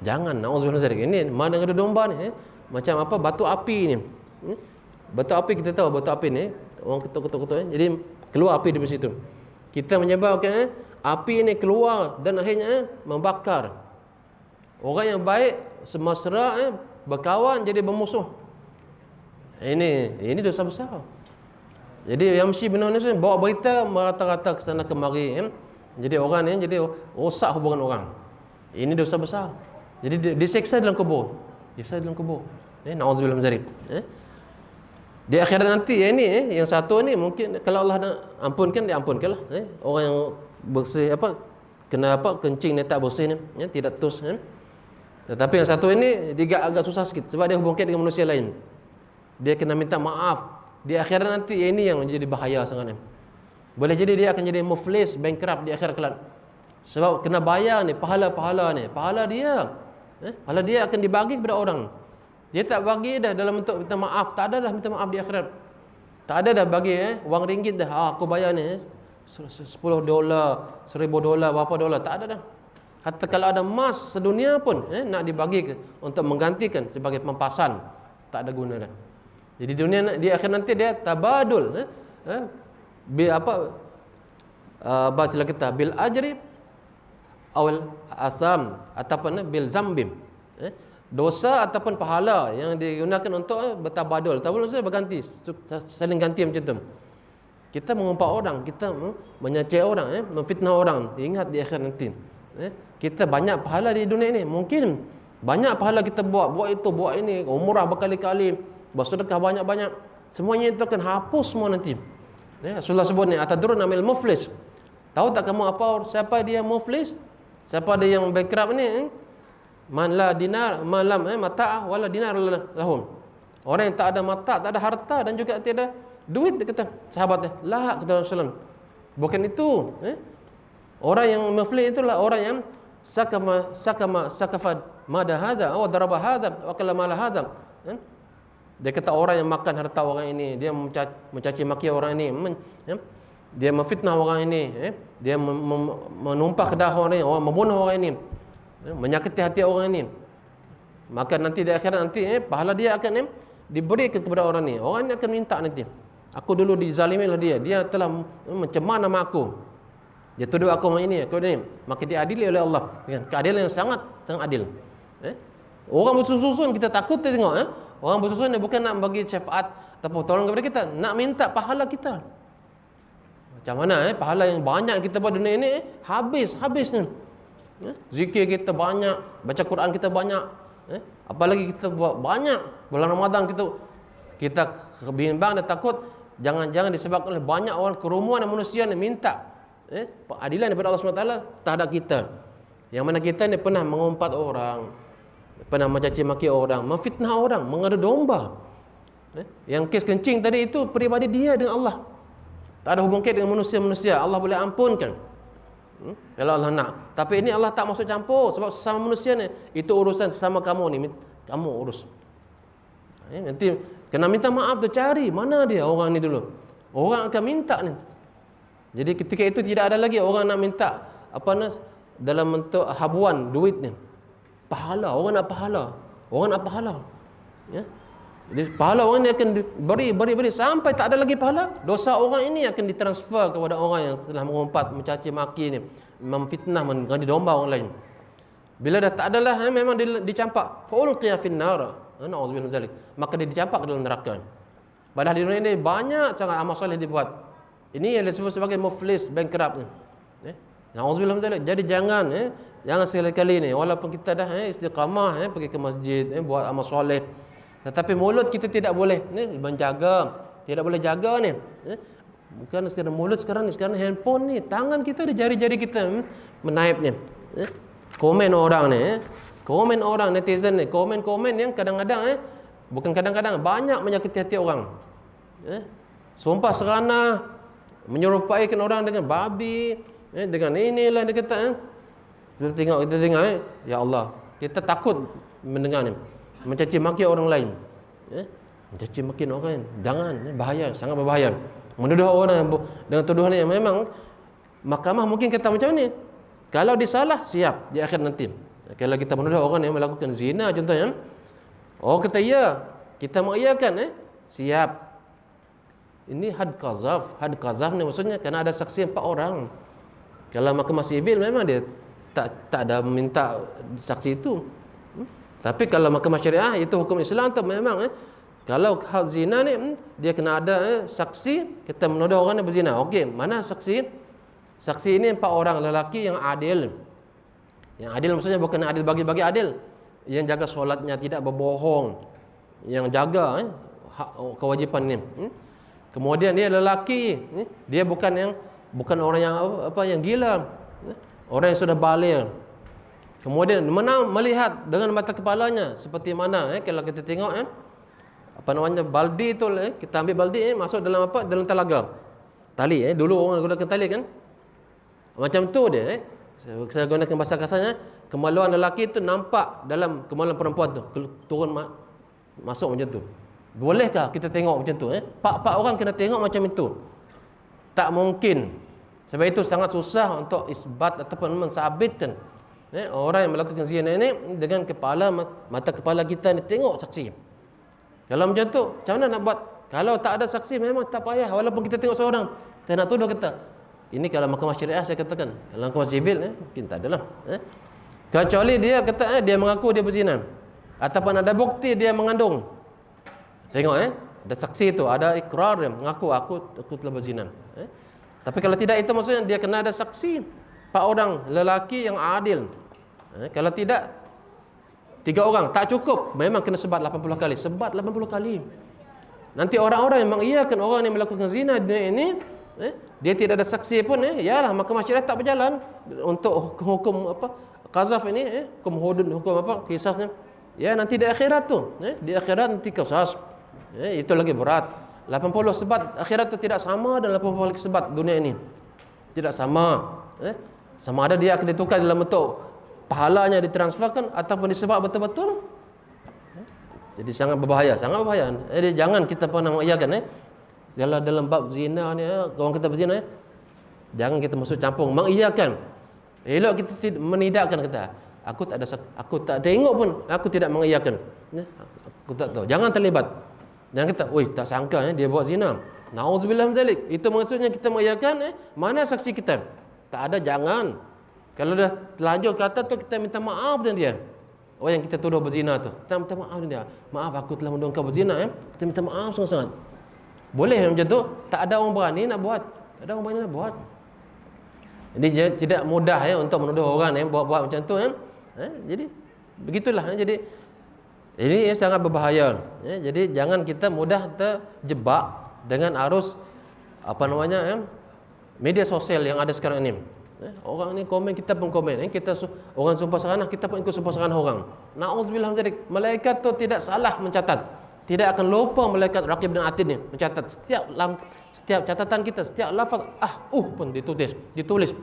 Jangan naudzubillah dari ini mana ada domba ni macam apa batu api ni. Batu api kita tahu batu api ni orang ketuk-ketuk jadi keluar api dari situ. Kita menyebabkan api ini keluar dan akhirnya membakar. Orang yang baik semesra berkawan jadi bermusuh. Ini dosa besar. Jadi yamshi bin namimah bawa berita merata-rata ke sana kemari jadi orang ni jadi rosak hubungan orang. Ini dosa besar. Jadi disiksa dalam kubur. Disiksa dalam kubur. Nauzubillah min dzalik. Di akhirat nanti ini yang satu ni mungkin kalau Allah nak ampunkan dia ampunkanlah. Orang yang bersih kena kencing ni tak bersih ni tidak tus Tetapi yang satu ini dia agak susah sikit sebab dia hubungkan dengan manusia lain. Dia kena minta maaf. Di akhirat nanti ini yang menjadi bahaya sangat. Boleh jadi dia akan jadi muflis, bankrupt di akhirat kelak. Sebab kena bayar ni pahala-pahala ni. Pahala dia akan dibagi kepada orang. Dia tak bagi dah dalam bentuk minta maaf. Tak ada dah minta maaf di akhirat. Tak ada dah bagi wang ringgit dah. Aku bayar ni $10, $1,000, berapa dolar. Tak ada dah. Hatta kalau ada emas sedunia pun nak dibagi untuk menggantikan sebagai pempasan, tak ada guna dah. Jadi dunia di akhir nanti dia tabadul bil apa bahasa kita bil ajri awal asam ataupun bil zambim, dosa ataupun pahala yang digunakan untuk bertabadul. Tabadul maksudnya berganti, saling ganti macam tu. Kita mengumpat orang, kita menyacai orang, memfitnah orang. Ingat di akhir nanti, kita banyak pahala di dunia ini. Mungkin banyak pahala kita buat itu, buat ini, umrah berkali-kali, bersedekah banyak-banyak. Semuanya itu akan hapus semua nanti. Rasulullah sebut ni, atadrun amil muflis. Tahu tak kamu apa siapa dia muflis? Siapa dia yang bankrupt ni? Man la dinar, malam mata' wala dinar lahum. Orang yang tak ada mata, tak ada harta dan juga tiada duit, dia kata sahabat dia. La, kata Rasulullah. Bukan itu, orang yang muflis itulah orang yang sakafad mada hadza aw daraba hadza wa kalama la hadza. Dia kata orang yang makan harta orang ini, dia mencaci maki orang ini, dia memfitnah orang ini, dia menumpah kedah orang ini, membunuh orang ini, menyakiti hati orang ini. Maka nanti di akhirat nanti pahala dia akan diberi kepada orang ini. Orang ini akan minta nanti, aku dulu dizalimi oleh dia telah mencemar nama aku, dia tuduh aku ini, aku ini. Maka diadili oleh Allah dengan keadilan yang sangat adil. Orang bersusun kita takut kita tengok, orang bersusun dia bukan nak bagi syafaat atau tolong kepada kita, nak minta pahala kita. Macam mana pahala yang banyak kita buat dunia ini habis ni. Zikir kita banyak, baca Quran kita banyak, apalagi kita buat banyak bulan Ramadan, kita bimbang dan takut jangan-jangan disebabkan oleh banyak orang, kerumunan manusia yang minta keadilan daripada Allah SWT terhadap kita. Yang mana kita ni pernah mengumpat orang, pernah mencaci maki orang, memfitnah orang, mengadu domba. Yang kes kencing tadi itu peribadi dia dengan Allah, tak ada hubung kait dengan manusia-manusia. Allah boleh ampunkan kalau Allah nak. Tapi ini Allah tak masuk campur, sebab sesama manusia ni, itu urusan sesama kamu ni, kamu urus. Nanti kena minta maaf tu, cari mana dia orang ni dulu. Orang akan minta ni. Jadi ketika itu tidak ada lagi orang nak minta dalam bentuk habuan duit ni. Pahala, orang nak pahala. Jadi pahala orang ni akan beri sampai tak ada lagi pahala. Dosa orang ini akan ditransfer kepada orang yang telah mengumpat, mencaci maki ni, memfitnah, mengganti domba orang lain. Bila dah tak adalah, memang dicampak, faulqiya finnar, na'udzubillah min zalik, maka dia dicampak ke dalam neraka. Padahal di dunia ini banyak sangat amal soleh dibuat. Ini yang disebut sebagai muflis, bankrupt ni. Na'udzubillah min zalik. Jadi jangan sekali-kali ni, walaupun kita dah istiqamah, pergi ke masjid, buat amal soleh, tetapi mulut kita tidak boleh menjaga, tidak boleh jaga ni. Bukan sekadar mulut sekarang handphone ni, tangan kita, di jari-jari kita menaip ni. Komen orang ni, komen orang netizen ni, komen yang kadang-kadang bukan kadang-kadang, banyak menyakiti hati orang. Sumpah serana, menyerupaikan orang dengan babi, dengan inilah dia kata. Kita tengok, ya Allah, kita takut mendengar ni, mencaci maki orang lain, mencaci maki orang lain, jangan, bahaya, sangat berbahaya. Menuduh orang dengan tuduhan yang memang mahkamah mungkin kata macam ni, kalau disalah siap di akhir nanti. Kalau kita menuduh orang yang melakukan zina contohnya, orang kata ya, kita mengiyakan, siap. Ini had qazaf ni maksudnya kerana ada saksi 4 orang. Kalau mahkamah sivil memang dia tak ada minta saksi itu. Tapi kalau mahkamah syariah, itu hukum Islam tu memang kalau hal zina ni dia kena ada saksi. Kita menuduh orang yang berzina, okey, mana saksi? Saksi ini 4 orang lelaki yang adil. Yang adil maksudnya bukan adil bagi-bagi adil, yang jaga solatnya, tidak berbohong, yang jaga kewajipan ni. Kemudian dia lelaki, dia bukan orang yang gila, orang yang sudah baligh. Kemudian melihat dengan mata kepalanya, seperti mana kalau kita tengok baldi tu, kita ambil baldi masuk dalam dalam telaga tali. Dulu orang gunakan tali kan, macam tu dia. Saya gunakan bahasa kasarnya, kemaluan lelaki tu nampak dalam kemaluan perempuan tu, turun masuk macam tu. Bolehkah kita tengok macam tu? Pak orang kena tengok macam itu, tak mungkin. Sebab itu sangat susah untuk isbat ataupun mensabitkan Orang yang melakukan zina ini dengan kepala, mata kepala kita ni tengok saksi. Kalau macam tu, macam mana nak buat? Kalau tak ada saksi memang tak payah. Walaupun kita tengok seorang, kita nak tuduh kita. Ini kalau mahkamah syariah saya katakan. Kalau mahkamah sivil mungkin tak adalah. Kecuali dia kata dia mengaku dia berzina. Ataupun ada bukti dia mengandung. Tengok ada saksi tu, ada ikrar dia mengaku aku telah berzina. Tapi kalau tidak, itu maksudnya dia kena ada saksi 4 orang lelaki yang adil. Kalau tidak 3 orang tak cukup, memang kena sebat 80 kali. Sebat 80 kali. Nanti orang-orang yang mengiyakan orang yang melakukan zina dunia ini, dia tidak ada saksi pun, yalah mahkamah syariah tak berjalan untuk hukum qazaf ini, hukum hudud, hukum kisasnya. Ya, nanti di akhirat tu, di akhirat nanti qisas. Itu lagi berat. 80 sebat akhirat tu tidak sama dengan 80 sebat dunia ini. Tidak sama. Sama ada dia akan ditukar dalam bentuk pahalanya ditransferkan ataupun disebat betul-betul. Jadi sangat berbahaya, sangat berbahaya. Jadi jangan kita pernah mengiyakan kalau dalam bab zina ni, orang kita berzina, jangan kita masuk campur mengiyakan. Elok kita menidakkan kata, aku tak tengok pun, aku tidak mengiyakan. Aku tak tahu. Jangan terlibat. Jangan kata, "Oi, tak sangka dia buat zina." Nauzubillah min zalik. Itu maksudnya kita mengiyakan, mana saksi kita? Tak ada, jangan. Kalau dah terlanjur kata tu, kita minta maaf dengan dia. Oh, yang kita tuduh berzina tu, kita minta maaf dengan dia. "Maaf, aku telah menuduh kau berzina." Kita minta maaf sangat-sangat. Boleh macam tu? Tak ada orang berani nak buat. Tak ada orang berani nak buat. Jadi tidak mudah untuk menuduh orang buat-buat macam tu. Jadi begitulah. Jadi ini sangat berbahaya. Jadi jangan kita mudah terjebak dengan arus media sosial yang ada sekarang ini. Orang ni komen, kita pun komen. Kita orang sumpah serana, kita pun ikut sumpah serana orang. Nauzubillah min zalik. Malaikat tu tidak salah mencatat. Tidak akan lupa malaikat Raqib dan Atid ni mencatat setiap catatan kita, setiap lafaz pun ditulis.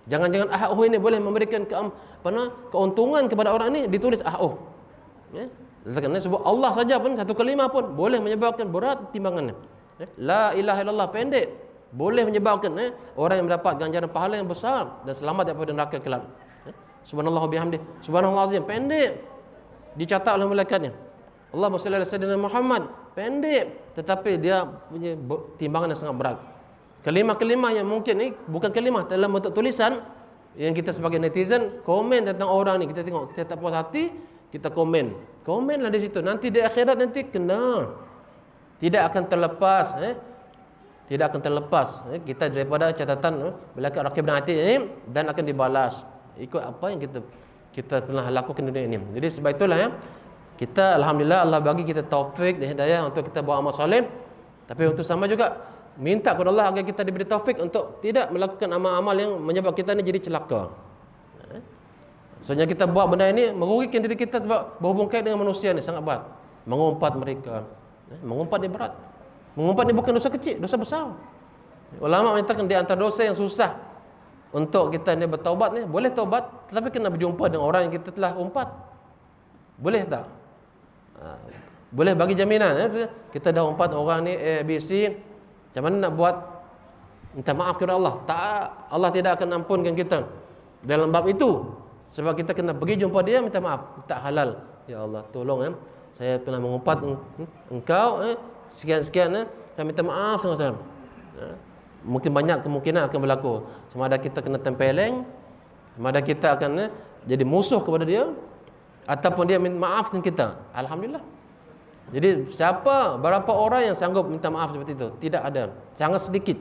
Jangan-jangan ini boleh memberikan keuntungan kepada orang ni, ditulis Kerana sebut Allah saja pun, satu kalimah pun boleh menyebabkan berat timbangannya. La ilaha illallah pendek boleh menyebabkan orang yang mendapat ganjaran pahala yang besar dan selamat daripada neraka kelak. Subhanallah bihamdi, subhanallah azim, pendek dicatat oleh malaikatnya. Allahumma shalli ala sayyidina Muhammad, pendek tetapi dia punya timbangan yang sangat berat. Kalimah-kalimah yang mungkin bukan kalimah dalam bentuk tulisan, yang kita sebagai netizen komen tentang orang ni, kita tengok kita tak puas hati, kita komenlah di situ. Nanti di akhirat nanti kena, tidak akan terlepas tidak akan terlepas kita daripada catatan malaikat Raqib dan Atid ini, dan akan dibalas ikut apa yang kita telah lakukan di dunia ini. Jadi sebab itulah kita alhamdulillah Allah bagi kita taufik dan hidayah untuk kita buat amal soleh, tapi untuk sama juga minta kepada Allah agar kita diberi taufik untuk tidak melakukan amal-amal yang menyebabkan kita ni jadi celaka. Soalnya kita buat benda ini merugikan diri kita sebab berhubung kait dengan manusia ni sangat berat. Mengumpat mereka. Mengumpat ni berat. Mengumpat ni bukan dosa kecil, dosa besar. Ulama menyatakan di antara dosa yang susah untuk kita ni bertaubat ni, boleh taubat tetapi kena berjumpa dengan orang yang kita telah umpat. Boleh tak? Boleh bagi jaminan kita dah umpat orang ni A, B, C, macam mana nak buat? Minta maaf kepada Allah. Tak, Allah tidak akan ampunkan kita dalam bab itu. Sebab kita kena pergi jumpa dia, minta maaf. Tak halal. Ya Allah, tolong saya pernah mengumpat engkau sekian-sekian, saya minta maaf sangat-sangat. Mungkin banyak kemungkinan akan berlaku. Sama ada kita kena tempeleng, sama ada kita akan jadi musuh kepada dia, ataupun dia minta maafkan kita. Alhamdulillah. Jadi berapa orang yang sanggup minta maaf seperti itu? Tidak ada, sangat sedikit.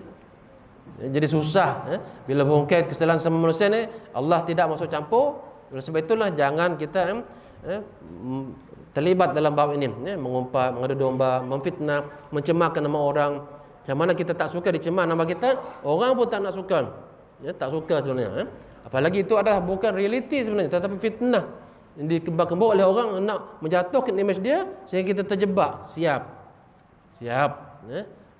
Jadi susah bila berhongkait kesalahan sama manusia ni, Allah tidak masuk campur. Oleh sebab itulah jangan kita terlibat dalam bab ini, mengumpat, mengadu domba, memfitnah, mencemarkan nama orang. Macam mana kita tak suka dicemar nama kita, orang pun tak nak suka. Tak suka sebenarnya. Apalagi itu adalah bukan realiti sebenarnya, tetapi fitnah yang dikembang-kembang oleh orang nak menjatuhkan image dia sehingga kita terjebak. Siap.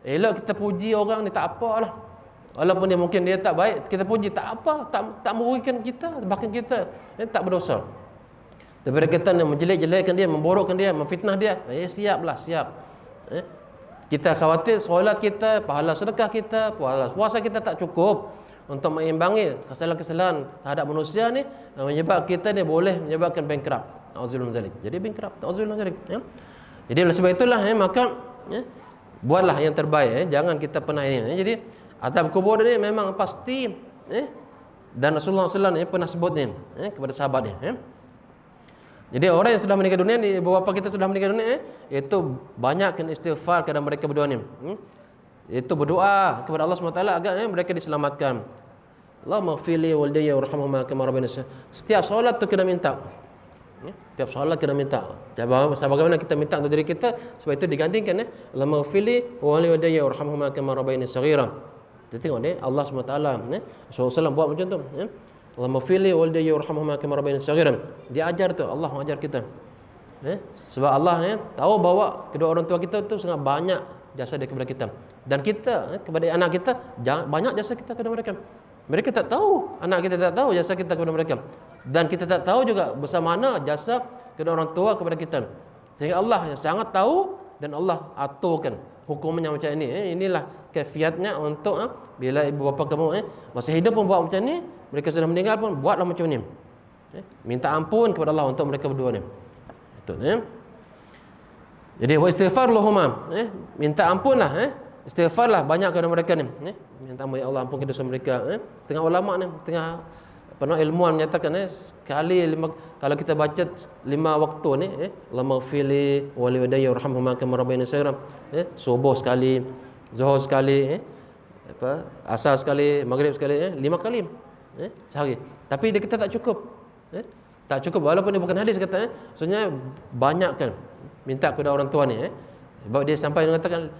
Elok kita puji orang ni, tak apalah. Walaupun mungkin dia tak baik, kita puji tak apa, tak merugikan kita, bahkan kita tak berdosa. Daripada kita menjelek-jelekkan dia, memborokkan dia, memfitnah dia, siap. Kita khawatir solat kita, pahala sedekah kita, pahala puasa kita tak cukup untuk mengimbangi kesalahan-kesalahan terhadap manusia ni, menyebab kita ni boleh menyebabkan bankrupt. Auzubillahi min zalik. Jadi bankrupt. Auzubillahi min zalik. Ya. Jadi oleh sebab itulah maka buatlah yang terbaik. Jangan kita pernah ini. Jadi azab kubur ni memang pasti. Dan Rasulullah SAW pernah sebut ni kepada sahabat ni. Jadi orang yang sudah meninggal dunia ni, beberapa kita sudah meninggal dunia, itu banyakkan istighfar kepada mereka berdua ni. Itu berdoa kepada Allah SWT agar mereka diselamatkan. Allahumma ighfirli walidayya warhamhuma kama rabbayani shaghira. Setiap solat tu kena minta. Setiap solat kena minta. Bagaimana kita minta untuk diri kita, sebab itu digandingkan Allahumma ighfirli walidayya warhamhuma kama rabbayani shaghira. Kita tengok ni Allah SWT Rasulullah SAW buat macam tu. Allahumma ighfirli walidayya warhamhuma kama rabbayani shaghira. Dia ajar tu, Allah mengajar kita. Sebab Allah ni tahu bahawa kedua orang tua kita tu sangat banyak jasa dia kepada kita. Dan kita kepada anak kita banyak jasa kita kepada mereka. Mereka tak tahu, anak kita tak tahu jasa kita kepada mereka. Dan kita tak tahu juga besar mana jasa kedua orang tua kepada kita. Sehingga Allah yang sangat tahu dan Allah aturkan hukumnya macam ini. Inilah kafiatnya untuk bila ibu bapa kamu masih hidup pun buat macam ni, mereka sudah meninggal pun buatlah macam ni. Minta ampun kepada Allah untuk mereka berdua ni. Itu Jadi wa istighfar lahumma, minta ampunlah, istighfarlah banyak kepada mereka ni. Minta ampun ya Allah, ampun dosa mereka. Setengah ulama ni, ilmuwan menyatakan sekali kalau kita baca 5 waktu ni, Allahumma ighfirli wa liwalidayya warhamhuma kama rabbayani shaghira, subuh sekali, zuhur sekali, asar sekali, maghrib sekali, 5 kali sehari. Tapi dia kata tak cukup. Tak cukup, walaupun dia bukan hadis kata, maksudnya banyakkan minta kepada orang tua ni. Sebab dia sampai mengatakan,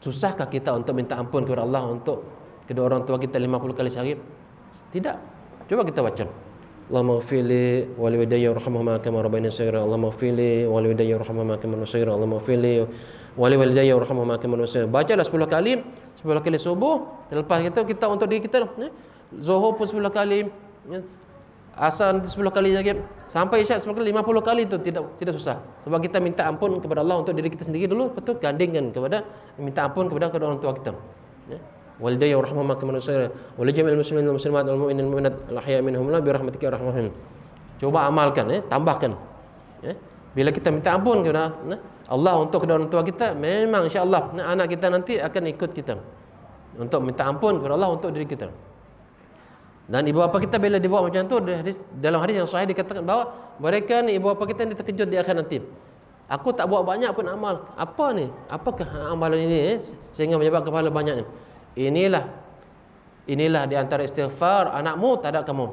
susahkah kita untuk minta ampun kepada Allah untuk kedua orang tua kita 50 kali sehari? Tidak. Cuba kita baca. Allahumma ighfirli wa liwalidayya warhamhuma kama rabbayani shaghira. Allahumma ighfirli wa liwalidayya warhamhuma kama rabbayani shaghira. Allahumma ighfirli wa liwalidayya warhamhuma kama rabbayani shaghira. Bacalah 10 kali, 10 kali subuh. Lepas itu kita untuk diri kita zuhur pun 10 kali, asar 10 kali lagi, sampai isyak 10 kali, 50 kali itu tidak susah. Sebab kita minta ampun kepada Allah untuk diri kita sendiri dulu, betul gandingkan kepada minta ampun kepada kedua orang tua kita. Walidayya warhamhuma kama rabbayani shaghira wa li jami'il muslimin wal muslimat wal mu'minin wal mu'minat al ahya'i minhum bi rahmatika arhamhum. Coba amalkan, tambahkan. Bila kita minta ampun kepada Allah untuk kedua orang tua kita, memang insya-Allah anak kita nanti akan ikut kita untuk minta ampun kepada Allah untuk diri kita. Dan ibu bapa kita bila dibuat macam tu, dalam hadis yang sahih dikatakan bahawa mereka ni, ibu bapa kita ni terkejut di akhir nanti. Aku tak buat banyak pun amal. Apa ni? Apakah amalan ini sehingga menyebabkan pahala banyak ni? Inilah di antara istighfar anakmu terhadap kamu.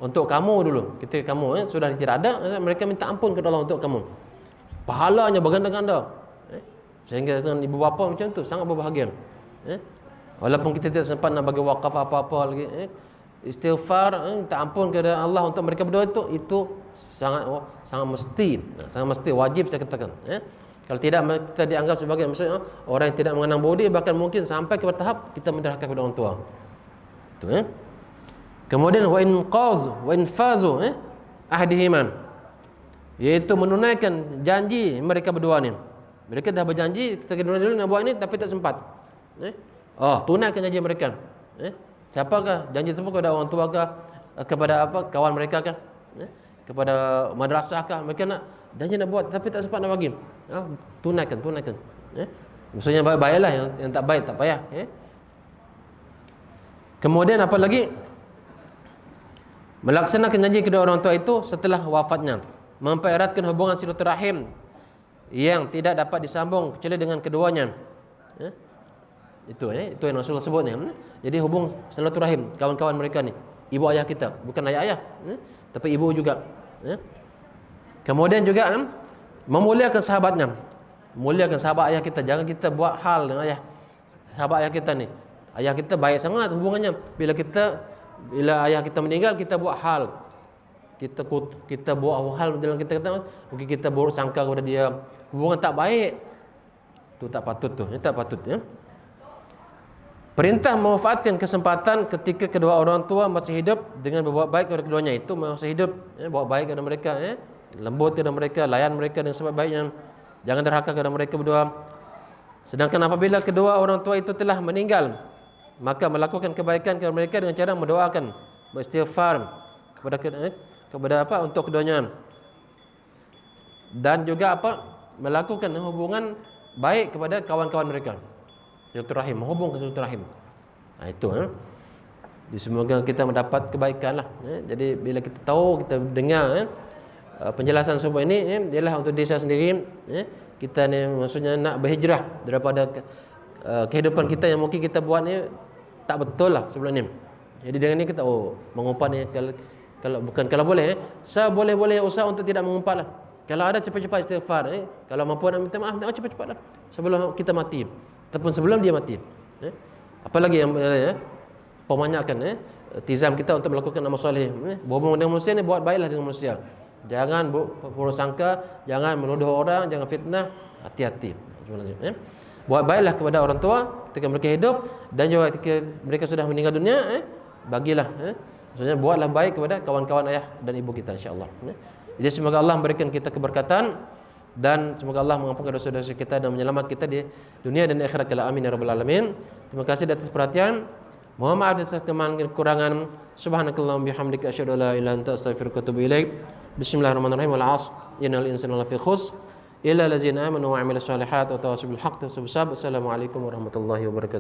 Untuk kamu dulu. Ketika kamu sudah tidak ada, mereka minta ampun kepada Allah untuk kamu. Pahalanya berganda-ganda. Sehingga ibu bapa macam tu sangat berbahagia. Walaupun kita tidak sempat nak bagi wakaf apa-apa lagi, istighfar, minta ampun kepada Allah untuk mereka berdua itu sangat mesti wajib saya katakan. Kalau tidak, kita dianggap sebagai maksudnya orang yang tidak mengenang budi, bahkan mungkin sampai ke tahap kita menderhaka kepada orang tua. Itu Kemudian wa in fazu ahdihima, iaitu menunaikan janji mereka berdua ni. Mereka dah berjanji kita kena dulu nak buat ni tapi tak sempat. Tunaikan janji mereka. Siapakah janji tersebut? Kepada orang tua kah? Kepada kawan mereka kah? Kepada madrasah kah? Mereka nak janji nak buat tapi tak sempat nak bagi. Tunaikan. Maksudnya baik-baiklah, yang tak baik tak payah. Kemudian apa lagi? Melaksanakan janji kedua orang tua itu setelah wafatnya, mempereratkan hubungan silaturahim yang tidak dapat disambung kecuali dengan keduanya. Itu yang Rasulullah sebut ni. Jadi hubung silaturahim kawan-kawan mereka ni, ibu ayah kita, bukan ayah-ayah, tapi ibu juga. Kemudian juga memuliakan sahabatnya. Muliakan sahabat ayah kita. Jangan kita buat hal dengan sahabat ayah kita ni. Ayah kita baik sangat hubungannya. Bila ayah kita meninggal, kita buat hal. Kita buat hal dalam kita kata, mungkin kita buruk sangka kepada dia. Hubungan tak baik. Itu tak patut tu. Ini tak patut Perintah memanfaatkan kesempatan ketika kedua orang tua masih hidup dengan berbuat baik kepada keduanya. Itu masih hidup, buat baik kepada mereka, lembut kepada mereka, layan mereka dengan sebaik-baiknya. Jangan derhaka kepada mereka berdua. Sedangkan apabila kedua orang tua itu telah meninggal, maka melakukan kebaikan kepada mereka dengan cara mendoakan, beristighfar kepada apa untuk keduanya, dan juga apa melakukan hubungan baik kepada kawan-kawan mereka, silaturahim, menghubung silaturahim. Itu semoga kita mendapat kebaikan lah. Jadi bila kita tahu, kita dengar penjelasan semua ini, ialah untuk diri saya sendiri. Kita ni maksudnya nak berhijrah daripada kehidupan kita yang mungkin kita buat ni tak betul lah sebelum ni. Jadi dengan ni kita mengumpat ni, kalau boleh seboleh-boleh usaha untuk tidak mengumpat lah. Kalau ada cepat-cepat istighfar, kalau mampu nak minta maaf, nak cepat-cepat lah sebelum kita mati ataupun sebelum dia mati. Apalagi yang pemanyakkan tizam kita untuk melakukan amal soleh. Berhubung dengan manusia ni, buat baiklah dengan manusia. Jangan buruk sangka, jangan menuduh orang, jangan fitnah. Hati-hati. Buat baiklah kepada orang tua ketika mereka hidup, dan juga ketika mereka sudah meninggal dunia, bagilah, maksudnya buatlah baik kepada kawan-kawan ayah dan ibu kita, insya-Allah. Jadi semoga Allah memberikan kita keberkatan, dan semoga Allah mengampunkan dosa-dosa kita dan menyelamatkan kita di dunia dan akhirat. Amin ya rabbal alamin. Terima kasih atas perhatian. Mohon maaf atas kekurangan. Subhanakallahumma bihamdika asyhadu an la ilaha illa anta astaghfiruka wa atubu ilaik. Bismillahirrahmanirrahim. Wal 'ashr innal insana lafi khusr illa allazina amanu wa 'amilus solihat wa tawassaw bil haqqi wa tawassaw bis sabr. Assalamualaikum warahmatullahi wabarakatuh.